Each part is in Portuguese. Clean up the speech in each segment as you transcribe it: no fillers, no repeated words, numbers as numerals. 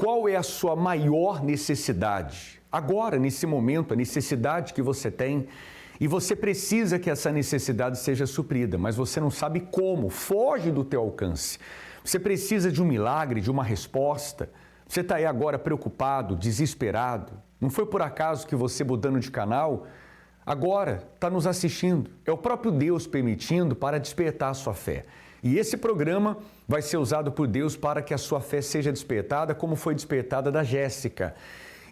Qual é a sua maior necessidade? Agora, nesse momento, a necessidade que você tem, e você precisa que essa necessidade seja suprida, mas você não sabe como, foge do teu alcance. Você precisa de um milagre, de uma resposta. Você está aí agora preocupado, desesperado. Não foi por acaso que você, mudando de canal, agora está nos assistindo. É o próprio Deus permitindo para despertar a sua fé. E esse programa vai ser usado por Deus para que a sua fé seja despertada, como foi despertada da Jéssica.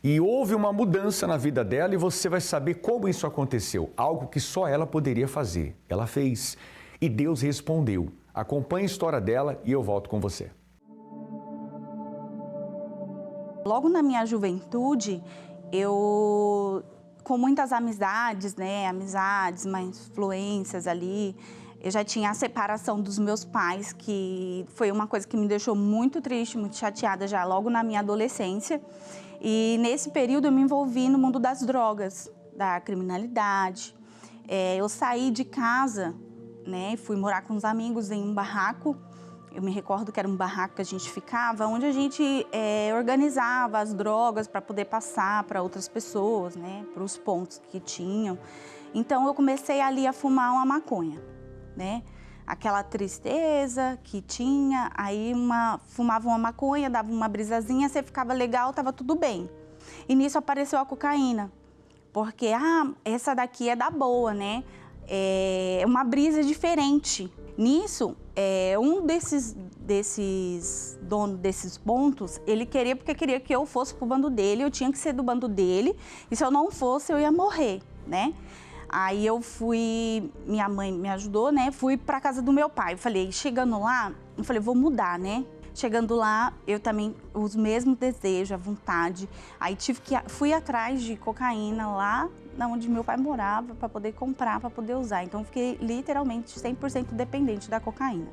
E houve uma mudança na vida dela e você vai saber como isso aconteceu. Algo que só ela poderia fazer. Ela fez. E Deus respondeu. Acompanhe a história dela e eu volto com você. Logo na minha juventude, eu, com muitas amizades, amizades, mais influências ali, eu já tinha a separação dos meus pais, que foi uma coisa que me deixou muito triste, muito chateada já logo na minha adolescência. E nesse período eu me envolvi no mundo das drogas, da criminalidade. Eu saí de casa, fui morar com os amigos em um barraco. Eu me recordo que era um barraco que a gente ficava, onde a gente organizava as drogas para poder passar para outras pessoas, para os pontos que tinham. Então eu comecei ali a fumar uma maconha, aquela tristeza que tinha, aí fumava uma maconha, dava uma brisazinha, você ficava legal, estava tudo bem. E nisso apareceu a cocaína, porque essa daqui é da boa, é uma brisa diferente. Nisso, um desses donos desses pontos, ele queria, porque queria que eu fosse pro bando dele, eu tinha que ser do bando dele, e se eu não fosse, eu ia morrer, Aí eu fui, minha mãe me ajudou, fui pra casa do meu pai. Chegando lá, eu falei, vou mudar, Chegando lá, eu também, os mesmos desejos, a vontade. Aí fui atrás de cocaína lá onde meu pai morava para poder comprar, para poder usar. Então, fiquei literalmente 100% dependente da cocaína.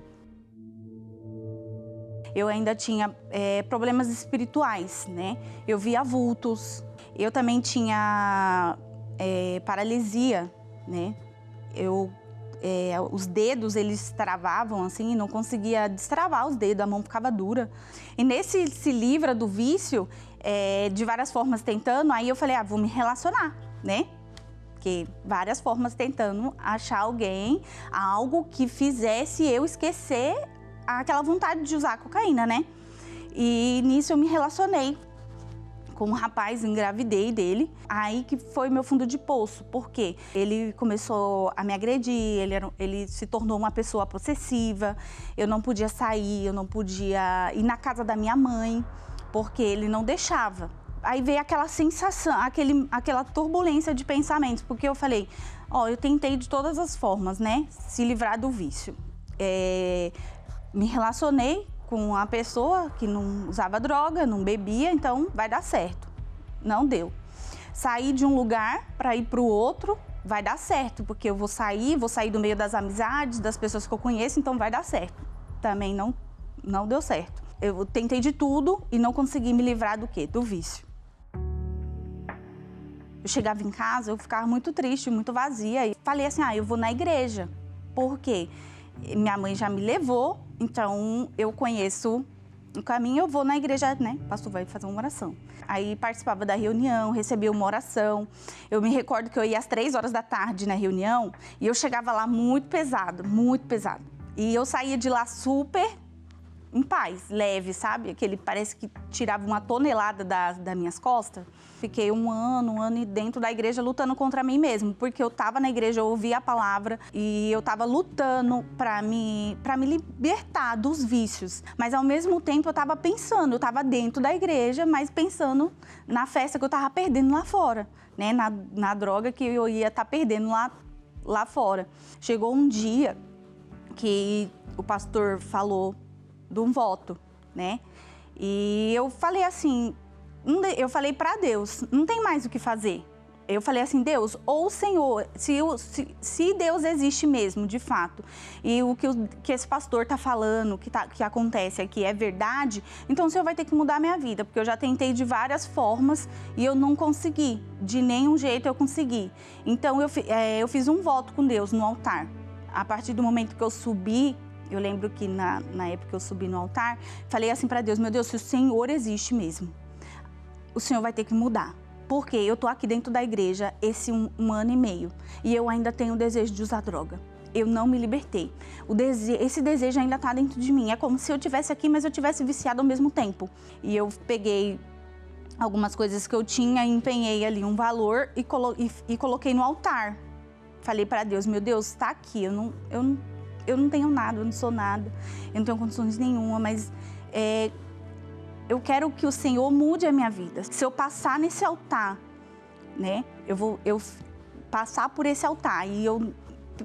Eu ainda tinha problemas espirituais, Eu via vultos. Eu também tinha paralisia, os dedos, eles travavam assim, não conseguia destravar os dedos, a mão ficava dura. E nesse se livra do vício, de várias formas tentando, aí eu falei, vou me relacionar, Porque várias formas tentando achar alguém, algo que fizesse eu esquecer aquela vontade de usar cocaína, E nisso eu me relacionei com um rapaz, engravidei dele, aí que foi meu fundo de poço. Por quê? Ele começou a me agredir, ele se tornou uma pessoa possessiva, eu não podia sair, eu não podia ir na casa da minha mãe, porque ele não deixava. Aí veio aquela sensação, aquela turbulência de pensamentos, porque eu falei, eu tentei de todas as formas, se livrar do vício. Me relacionei com uma pessoa que não usava droga, não bebia, então vai dar certo. Não deu. Saí de um lugar para ir para o outro, vai dar certo, porque eu vou sair do meio das amizades, das pessoas que eu conheço, então vai dar certo. Também não deu certo. Eu tentei de tudo e não consegui me livrar do quê? Do vício. Eu chegava em casa, eu ficava muito triste, muito vazia. E falei assim, eu vou na igreja. Por quê? Minha mãe já me levou, então eu conheço o caminho, eu vou na igreja, O pastor vai fazer uma oração. Aí participava da reunião, recebia uma oração. Eu me recordo que eu ia às 3 horas da tarde na reunião e eu chegava lá muito pesado, muito pesado. E eu saía de lá super em paz, leve, sabe? Parece que tirava uma tonelada das minhas costas. Fiquei um ano e dentro da igreja lutando contra mim mesmo, porque eu tava na igreja, eu ouvia a palavra e eu tava lutando para me libertar dos vícios. Mas ao mesmo tempo eu tava pensando, eu tava dentro da igreja, mas pensando na festa que eu tava perdendo lá fora, na droga que eu ia estar perdendo lá fora. Chegou um dia que o pastor falou de um voto, E eu falei assim, eu falei para Deus, não tem mais o que fazer. Eu falei assim, Deus, ou o Senhor, se Deus existe mesmo, de fato, e o que esse pastor está falando, que acontece aqui é verdade, então o Senhor vai ter que mudar a minha vida, porque eu já tentei de várias formas e eu não consegui, de nenhum jeito eu consegui. Então eu fiz um voto com Deus no altar. A partir do momento que eu subi Eu lembro que na época que eu subi no altar, falei assim para Deus: meu Deus, se o Senhor existe mesmo, o Senhor vai ter que mudar. Porque eu tô aqui dentro da igreja esse um ano e meio e eu ainda tenho o desejo de usar droga. Eu não me libertei. Esse desejo ainda tá dentro de mim. É como se eu tivesse aqui, mas eu tivesse viciado ao mesmo tempo. E eu peguei algumas coisas que eu tinha, empenhei ali um valor e coloquei no altar. Falei para Deus: meu Deus, tá aqui, eu não tenho nada, eu não sou nada, eu não tenho condições nenhuma, mas eu quero que o Senhor mude a minha vida. Se eu passar nesse altar, né, eu passar por esse altar e eu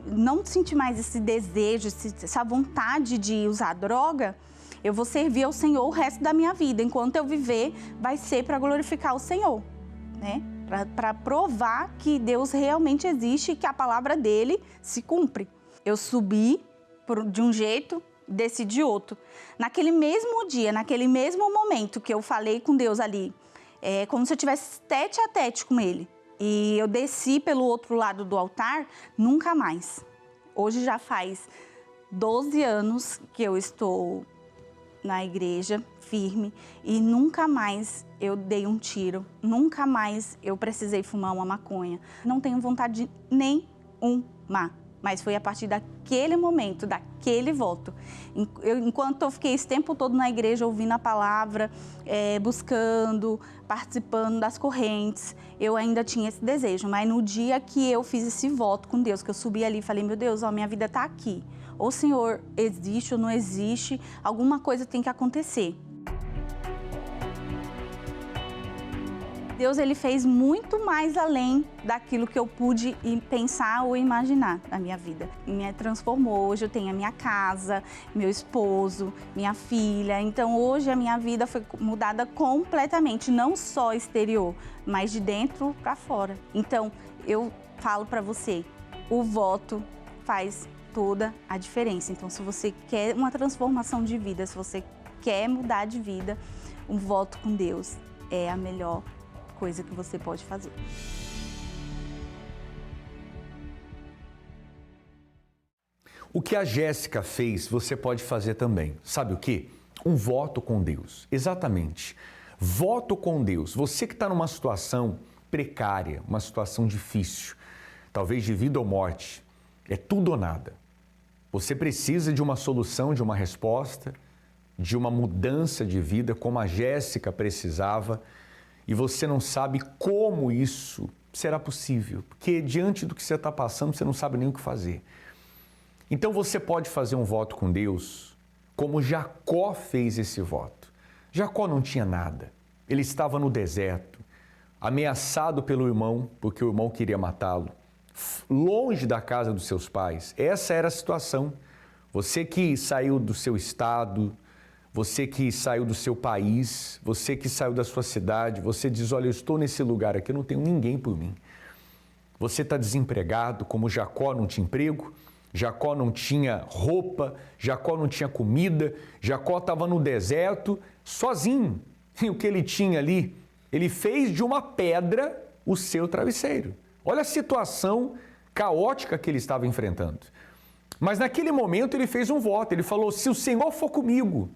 não sentir mais esse desejo, essa vontade de usar droga, eu vou servir ao Senhor o resto da minha vida. Enquanto eu viver, vai ser para glorificar o Senhor, né? Para provar que Deus realmente existe e que a palavra dele se cumpre. Eu subi de um jeito, desci de outro. Naquele mesmo dia, naquele mesmo momento que eu falei com Deus ali, como se eu tivesse tete a tete com ele, e eu desci pelo outro lado do altar, nunca mais. Hoje já faz 12 anos que eu estou na igreja, firme, e nunca mais eu dei um tiro, nunca mais eu precisei fumar uma maconha. Não tenho vontade nenhuma, mas foi a partir daquele momento, daquele voto. Enquanto eu fiquei esse tempo todo na igreja ouvindo a palavra, buscando, participando das correntes, eu ainda tinha esse desejo. Mas no dia que eu fiz esse voto com Deus, que eu subi ali e falei: meu Deus, minha vida está aqui. Ou o Senhor existe ou não existe, alguma coisa tem que acontecer. Deus, ele fez muito mais além daquilo que eu pude pensar ou imaginar na minha vida. Me transformou. Hoje eu tenho a minha casa, meu esposo, minha filha. Então hoje a minha vida foi mudada completamente, não só exterior, mas de dentro para fora. Então eu falo para você, o voto faz toda a diferença. Então se você quer uma transformação de vida, se você quer mudar de vida, um voto com Deus é a melhor coisa que você pode fazer. O que a Jéssica fez, você pode fazer também. Sabe o quê? Um voto com Deus. Exatamente. Voto com Deus. Você que está numa situação precária, uma situação difícil, talvez de vida ou morte, é tudo ou nada. Você precisa de uma solução, de uma resposta, de uma mudança de vida, como a Jéssica precisava, e você não sabe como isso será possível, porque diante do que você está passando, você não sabe nem o que fazer. Então você pode fazer um voto com Deus, como Jacó fez esse voto. Jacó não tinha nada, ele estava no deserto, ameaçado pelo irmão, porque o irmão queria matá-lo, longe da casa dos seus pais. Essa era a situação. Você que saiu do seu estado, você que saiu do seu país, você que saiu da sua cidade, você diz: olha, eu estou nesse lugar aqui, eu não tenho ninguém por mim. Você está desempregado, como Jacó não tinha emprego, Jacó não tinha roupa, Jacó não tinha comida, Jacó estava no deserto, sozinho. E o que ele tinha ali? Ele fez de uma pedra o seu travesseiro. Olha a situação caótica que ele estava enfrentando. Mas naquele momento ele fez um voto, ele falou: se o Senhor for comigo,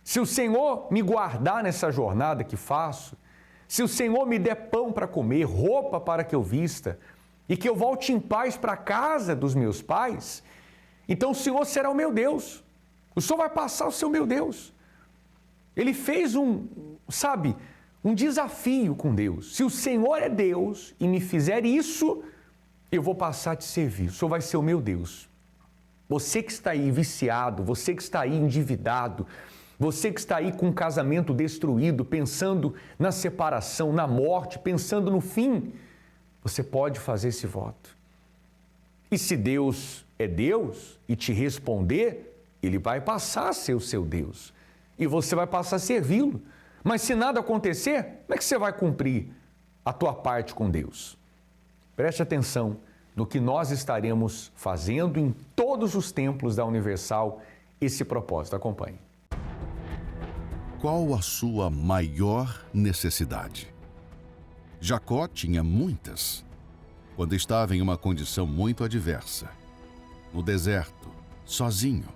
se o Senhor me guardar nessa jornada que faço, se o Senhor me der pão para comer, roupa para que eu vista, e que eu volte em paz para a casa dos meus pais, então o Senhor será o meu Deus. O Senhor vai passar a ser o meu Deus. Ele fez um desafio com Deus. Se o Senhor é Deus e me fizer isso, eu vou passar a te servir. O Senhor vai ser o meu Deus. Você que está aí viciado, você que está aí endividado, você que está aí com um casamento destruído, pensando na separação, na morte, pensando no fim, você pode fazer esse voto. E se Deus é Deus e te responder, Ele vai passar a ser o seu Deus. E você vai passar a servi-lo. Mas se nada acontecer, como é que você vai cumprir a tua parte com Deus? Preste atenção no que nós estaremos fazendo em todos os templos da Universal, esse propósito. Acompanhe. Qual a sua maior necessidade? Jacó tinha muitas. Quando estava em uma condição muito adversa, no deserto, sozinho.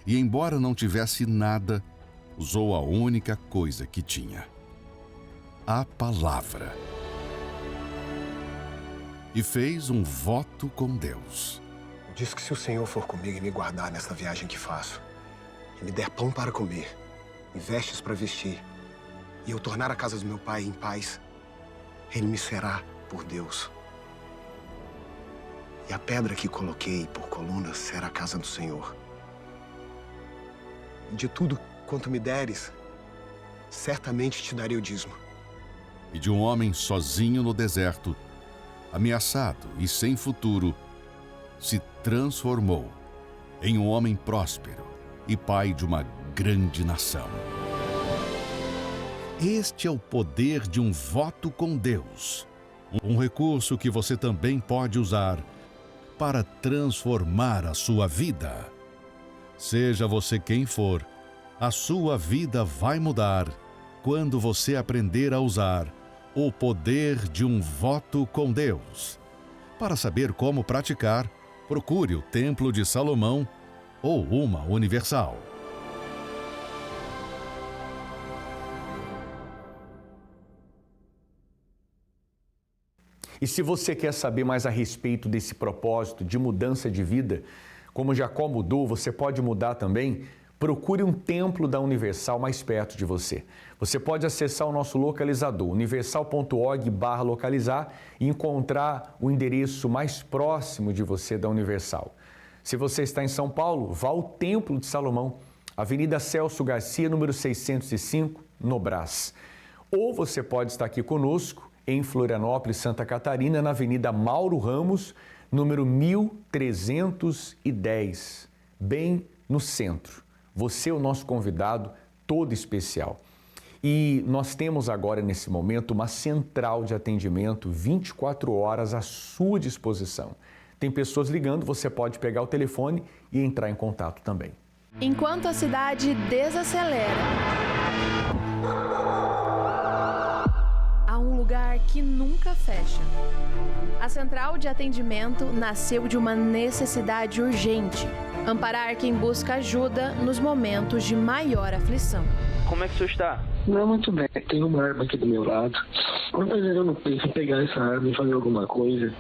E embora não tivesse nada, usou a única coisa que tinha: a palavra. E fez um voto com Deus. Diz que se o Senhor for comigo e me guardar nesta viagem que faço, e me der pão para comer, e vestes para vestir, e eu tornar a casa do meu pai em paz, ele me será por Deus. E a pedra que coloquei por coluna será a casa do Senhor. E de tudo quanto me deres, certamente te darei o dízimo. E de um homem sozinho no deserto, ameaçado e sem futuro, se transformou em um homem próspero e pai de uma grande nação. Este é o poder de um voto com Deus, um recurso que você também pode usar para transformar a sua vida. Seja você quem for, a sua vida vai mudar quando você aprender a usar o poder de um voto com Deus. Para saber como praticar, procure o Templo de Salomão ou uma Universal. E se você quer saber mais a respeito desse propósito de mudança de vida, como Jacó mudou, você pode mudar também? Procure um templo da Universal mais perto de você. Você pode acessar o nosso localizador, universal.org/localizar, e encontrar o endereço mais próximo de você da Universal. Se você está em São Paulo, vá ao Templo de Salomão, Avenida Celso Garcia, número 605, no Brás. Ou você pode estar aqui conosco em Florianópolis, Santa Catarina, na Avenida Mauro Ramos, número 1310, bem no centro. Você é o nosso convidado todo especial. E nós temos agora, nesse momento, uma central de atendimento 24 horas à sua disposição. Tem pessoas ligando, você pode pegar o telefone e entrar em contato também. Enquanto a cidade desacelera, há um lugar que nunca fecha. A central de atendimento nasceu de uma necessidade urgente: amparar quem busca ajuda nos momentos de maior aflição. Como é que o senhor está? Não, muito bem. Tem uma arma aqui do meu lado. Quantas vezes eu não penso em pegar essa arma e fazer alguma coisa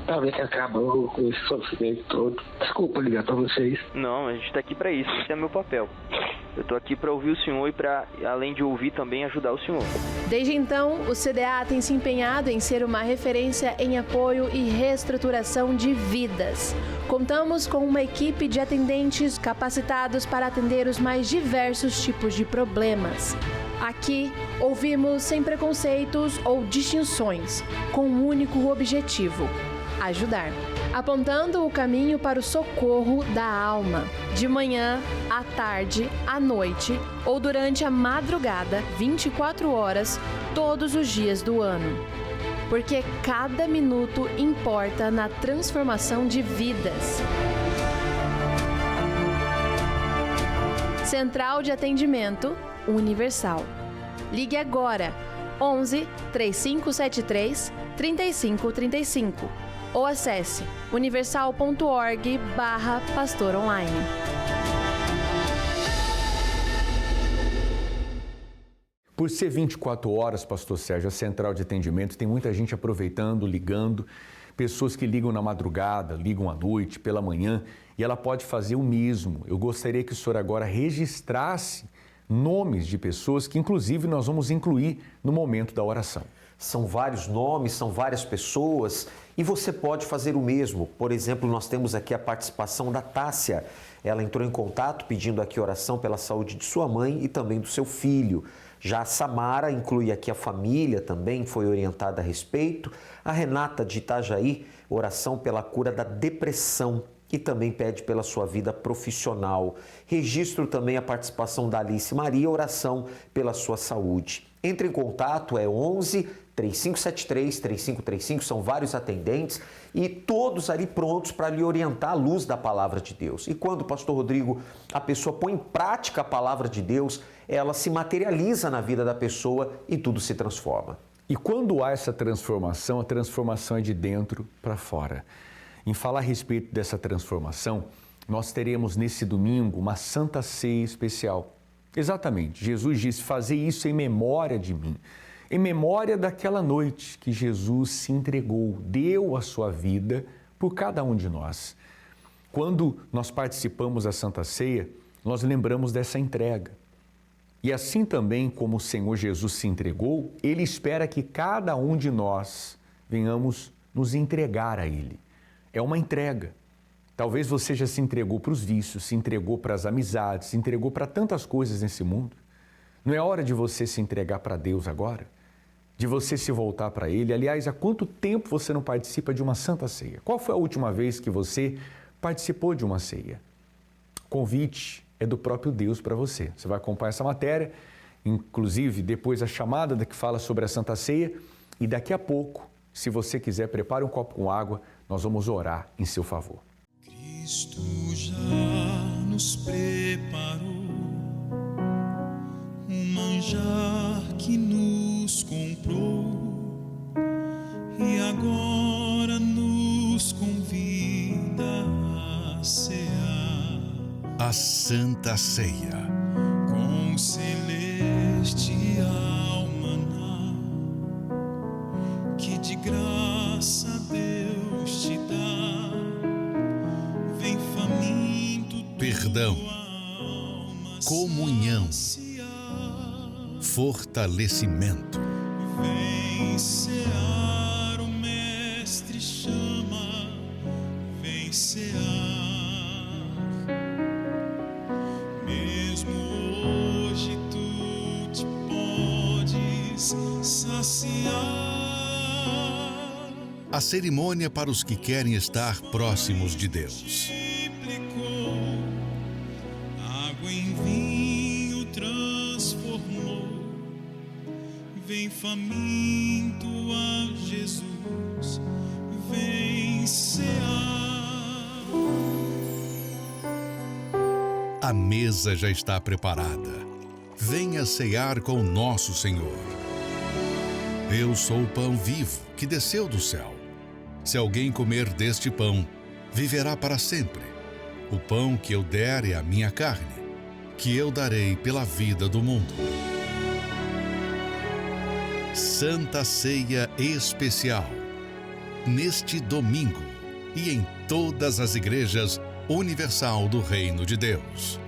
pra ver se acaba com esse sofrimento todo. Desculpa ligar pra vocês. Não, a gente tá aqui pra isso. Esse é meu papel. Eu tô aqui pra ouvir o senhor e pra, além de ouvir, também ajudar o senhor. Desde então, o CDA tem se empenhado em ser uma referência em apoio e reestruturação de vidas. Contamos com uma equipe de atendentes capacitados para atender os mais diversos tipos de problemas. Aqui, ouvimos sem preconceitos ou distinções, com um único objetivo: ajudar. Apontando o caminho para o socorro da alma. De manhã, à tarde, à noite ou durante a madrugada, 24 horas, todos os dias do ano. Porque cada minuto importa na transformação de vidas. Central de Atendimento Universal. Ligue agora, 11 3573 3535. Ou acesse universal.org/pastoronline. Por ser 24 horas, Pastor Sérgio, a central de atendimento, tem muita gente aproveitando, ligando, pessoas que ligam na madrugada, ligam à noite, pela manhã, e ela pode fazer o mesmo. Eu gostaria que o senhor agora registrasse nomes de pessoas que, inclusive, nós vamos incluir no momento da oração. São vários nomes, são várias pessoas e você pode fazer o mesmo. Por exemplo, nós temos aqui a participação da Tássia. Ela entrou em contato pedindo aqui oração pela saúde de sua mãe e também do seu filho. Já a Samara inclui aqui a família também, foi orientada a respeito. A Renata de Itajaí, oração pela cura da depressão e também pede pela sua vida profissional. Registro também a participação da Alice Maria, oração pela sua saúde. Entre em contato, é 11 3573 3535, são vários atendentes e todos ali prontos para lhe orientar à luz da palavra de Deus. E quando, Pastor Rodrigo, a pessoa põe em prática a palavra de Deus, ela se materializa na vida da pessoa e tudo se transforma. E quando há essa transformação, a transformação é de dentro para fora. Em falar a respeito dessa transformação, nós teremos nesse domingo uma Santa Ceia especial. Exatamente, Jesus disse: fazer isso em memória de mim, em memória daquela noite que Jesus se entregou, deu a sua vida por cada um de nós. Quando nós participamos da Santa Ceia, nós lembramos dessa entrega. E assim também como o Senhor Jesus se entregou, Ele espera que cada um de nós venhamos nos entregar a Ele. É uma entrega. Talvez você já se entregou para os vícios, se entregou para as amizades, se entregou para tantas coisas nesse mundo. Não é hora de você se entregar para Deus agora? De você se voltar para Ele? Aliás, há quanto tempo você não participa de uma Santa Ceia? Qual foi a última vez que você participou de uma ceia? O convite é do próprio Deus para você. Você vai acompanhar essa matéria, inclusive depois a chamada que fala sobre a Santa Ceia, e daqui a pouco, se você quiser, prepare um copo com água, nós vamos orar em seu favor. Cristo já nos preparou um manjar que nos comprou e agora nos convida a cear. A Santa Ceia. Com celestial maná que de graça Deus te dá, vem faminto, Perdão, comunhão, fortalecimento. vem cear, o Mestre chama, vem cear. Mesmo hoje tu te podes saciar. A cerimônia para os que querem estar próximos de Deus. Água em vinho transformou, vem faminto a Jesus, vem cear. A mesa já está preparada. Venha cear com nosso Senhor. Eu sou o pão vivo que desceu do céu. Se alguém comer deste pão, viverá para sempre. O pão que eu der é a minha carne, que eu darei pela vida do mundo. Santa Ceia Especial. Neste domingo e em todas as igrejas universal do Reino de Deus.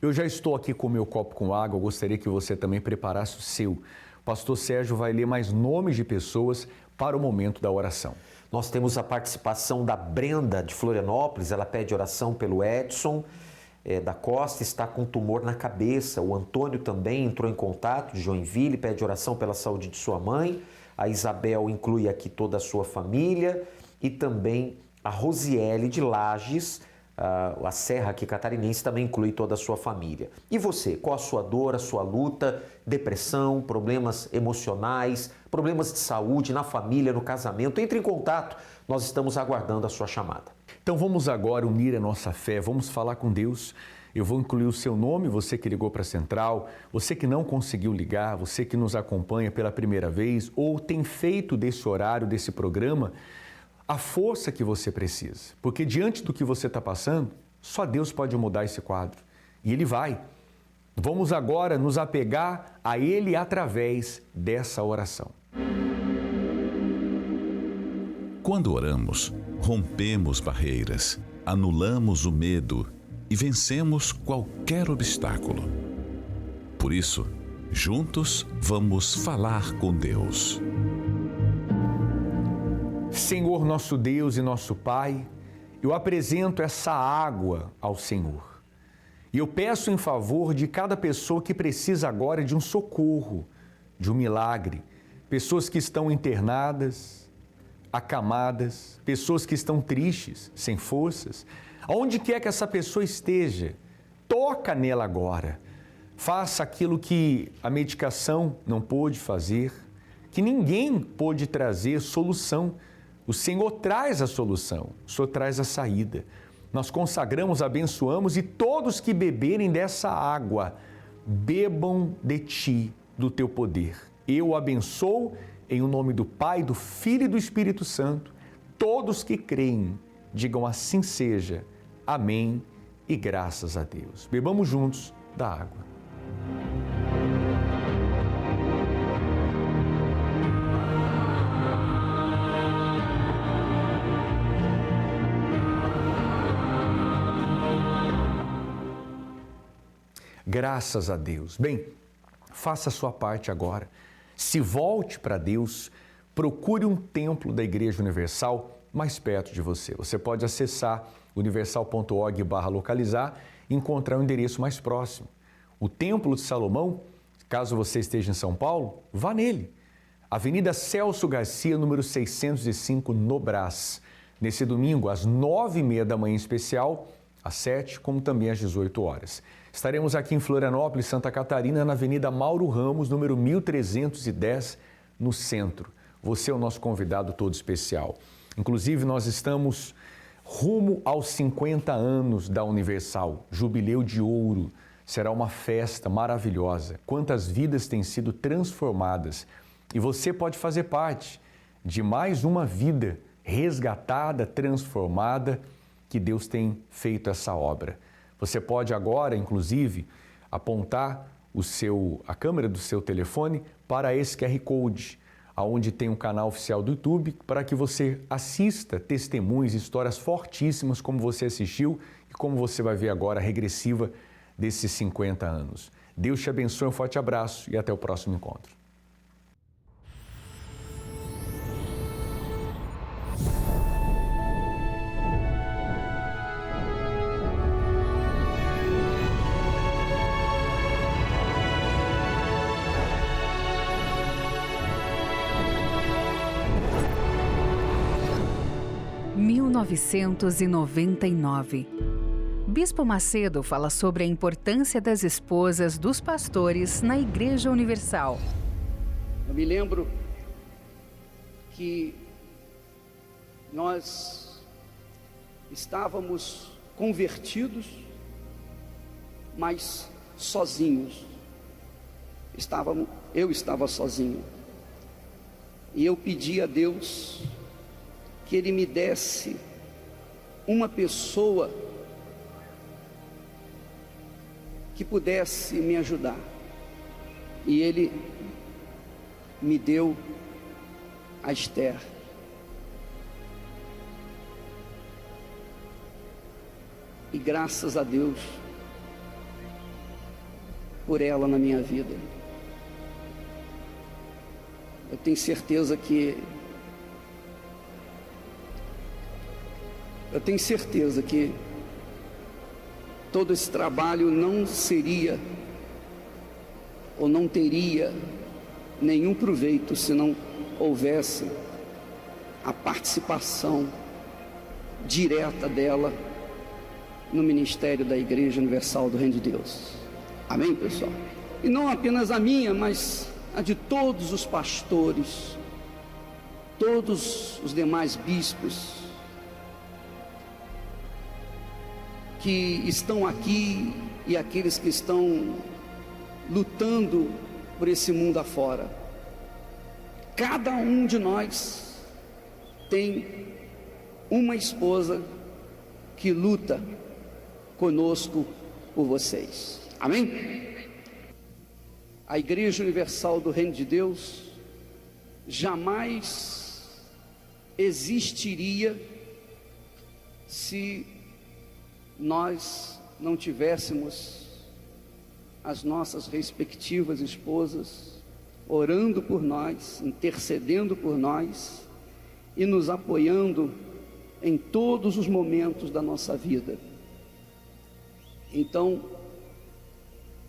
Eu já estou aqui com o meu copo com água, eu gostaria que você também preparasse o seu. O pastor Sérgio vai ler mais nomes de pessoas para o momento da oração. Nós temos a participação da Brenda de Florianópolis, ela pede oração pelo Edson da Costa, está com tumor na cabeça. O Antônio também entrou em contato, de Joinville, pede oração pela saúde de sua mãe. A Isabel inclui aqui toda a sua família e também a Rosiele de Lages, a Serra aqui catarinense, também inclui toda a sua família. E você, qual a sua dor, a sua luta, depressão, problemas emocionais, problemas de saúde na família, no casamento? Entre em contato, nós estamos aguardando a sua chamada. Então vamos agora unir a nossa fé, vamos falar com Deus. Eu vou incluir o seu nome, você que ligou para a central, você que não conseguiu ligar, você que nos acompanha pela primeira vez ou tem feito desse horário, desse programa, a força que você precisa. Porque diante do que você está passando, só Deus pode mudar esse quadro. E Ele vai. Vamos agora nos apegar a Ele através dessa oração. Quando oramos, rompemos barreiras, anulamos o medo e vencemos qualquer obstáculo. Por isso, juntos vamos falar com Deus. Senhor, nosso Deus e nosso Pai, eu apresento essa água ao Senhor. E eu peço em favor de cada pessoa que precisa agora de um socorro, de um milagre. Pessoas que estão internadas, acamadas, pessoas que estão tristes, sem forças. Aonde quer que essa pessoa esteja, toca nela agora. Faça aquilo que a medicação não pôde fazer, que ninguém pôde trazer solução. O Senhor traz a solução, o Senhor traz a saída. Nós consagramos, abençoamos e todos que beberem dessa água, bebam de Ti, do Teu poder. Eu abençoo Em o nome do Pai, do Filho e do Espírito Santo, todos que creem, digam assim seja. Amém e graças a Deus. Bebamos juntos da água. Graças a Deus. Bem, faça a sua parte agora. Se volte para Deus, procure um templo da Igreja Universal mais perto de você. Você pode acessar universal.org/localizar e encontrar o endereço mais próximo. O Templo de Salomão, caso você esteja em São Paulo, vá nele. Avenida Celso Garcia, número 605, no Brás. Nesse domingo, às 9h30 da manhã em especial, às 7h, como também às 18 horas. Estaremos aqui em Florianópolis, Santa Catarina, na Avenida Mauro Ramos, número 1310, no centro. Você é o nosso convidado todo especial. Inclusive, nós estamos rumo aos 50 anos da Universal, Jubileu de Ouro. Será uma festa maravilhosa. Quantas vidas têm sido transformadas. E você pode fazer parte de mais uma vida resgatada, transformada, que Deus tem feito essa obra. Você pode agora, inclusive, apontar a câmera do seu telefone para esse QR Code, onde tem um canal oficial do YouTube, para que você assista testemunhos, histórias fortíssimas como você assistiu e como você vai ver agora a regressiva desses 50 anos. Deus te abençoe, um forte abraço e até o próximo encontro. Em 1999, Bispo Macedo fala sobre a importância das esposas dos pastores na Igreja Universal. Eu me lembro que nós estávamos convertidos, mas sozinhos. Eu estava sozinho. E eu pedi a Deus que Ele me desse uma pessoa que pudesse me ajudar. E Ele me deu a Esther. E graças a Deus por ela na minha vida. Eu tenho certeza que todo esse trabalho não seria ou não teria nenhum proveito se não houvesse a participação direta dela no ministério da Igreja Universal do Reino de Deus. Amém, pessoal? E não apenas a minha, mas a de todos os pastores, todos os demais bispos que estão aqui e aqueles que estão lutando por esse mundo afora. Cada um de nós tem uma esposa que luta conosco por vocês. Amém? A Igreja Universal do Reino de Deus jamais existiria se nós não tivéssemos as nossas respectivas esposas orando por nós, intercedendo por nós e nos apoiando em todos os momentos da nossa vida. Então,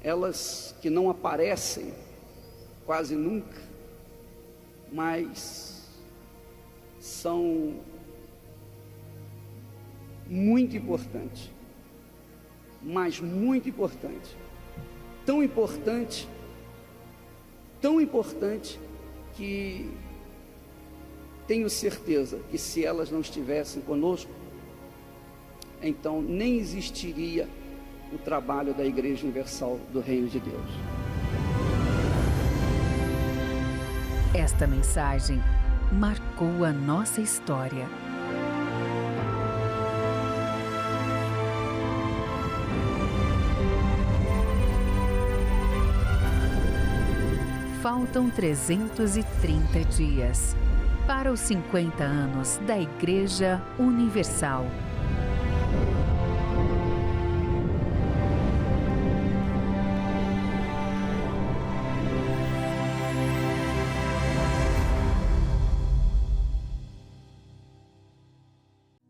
elas que não aparecem quase nunca, mas são muito importantes, mas muito importante, tão importante que tenho certeza que se elas não estivessem conosco, então nem existiria o trabalho da Igreja Universal do Reino de Deus. Esta mensagem marcou a nossa história. Faltam 330 dias para os 50 anos da Igreja Universal.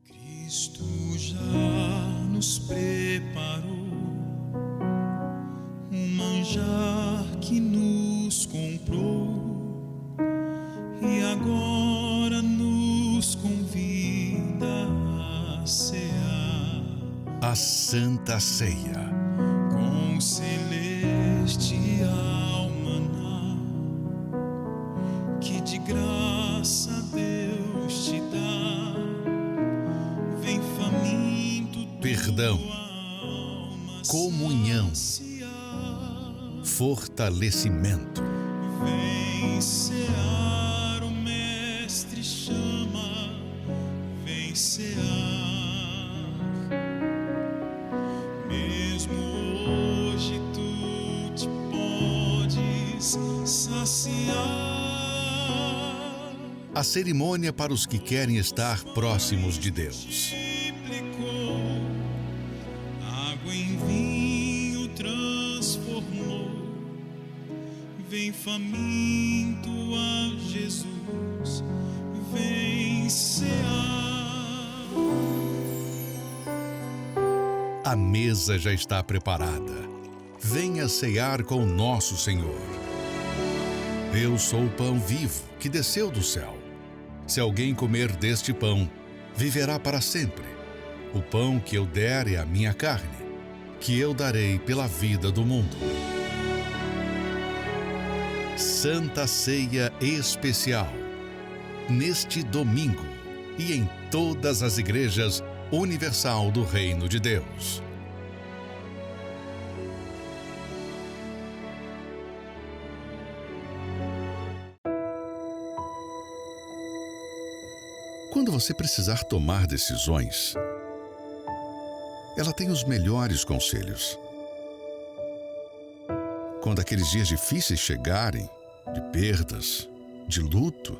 Cristo já nos preparou um manjar que nos comprou e agora nos convida a cear. A Santa Ceia. Com celestial maná que de graça Deus te dá, vem faminto Perdão, comunhão, fortalecimento. vem cear, o mestre chama, vem cear. Mesmo hoje tu te podes saciar. A cerimônia para os que querem estar próximos de Deus. Multiplicou, água em vinho transformou, vem faminto a Jesus, vem cear. A mesa já está preparada. Venha cear com nosso Senhor. Eu sou o pão vivo que desceu do céu. Se alguém comer deste pão, viverá para sempre. O pão que eu der é a minha carne, que eu darei pela vida do mundo. Santa Ceia Especial. Neste domingo e em todas as igrejas Universal do Reino de Deus. Quando você precisar tomar decisões, ela tem os melhores conselhos. Quando aqueles dias difíceis chegarem, de perdas, de luto,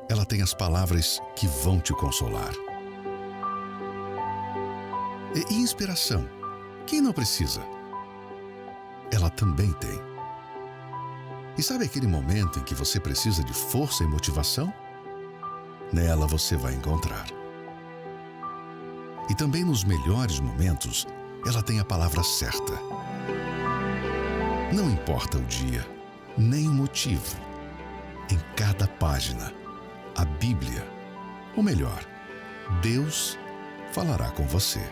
ela tem as palavras que vão te consolar. E inspiração, quem não precisa? Ela também tem. E sabe aquele momento em que você precisa de força e motivação? Nela você vai encontrar. E também nos melhores momentos, ela tem a palavra certa. Não importa o dia, nem o motivo. Em cada página, a Bíblia, ou melhor, Deus falará com você.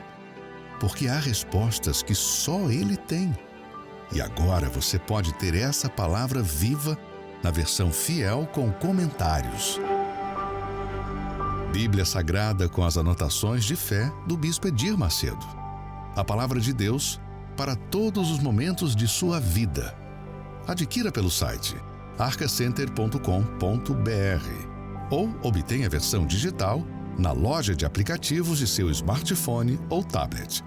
Porque há respostas que só Ele tem. E agora você pode ter essa palavra viva na versão fiel com comentários. Bíblia Sagrada com as anotações de fé do Bispo Edir Macedo. A palavra de Deus para todos os momentos de sua vida. Adquira pelo site arcacenter.com.br ou obtenha a versão digital na loja de aplicativos de seu smartphone ou tablet.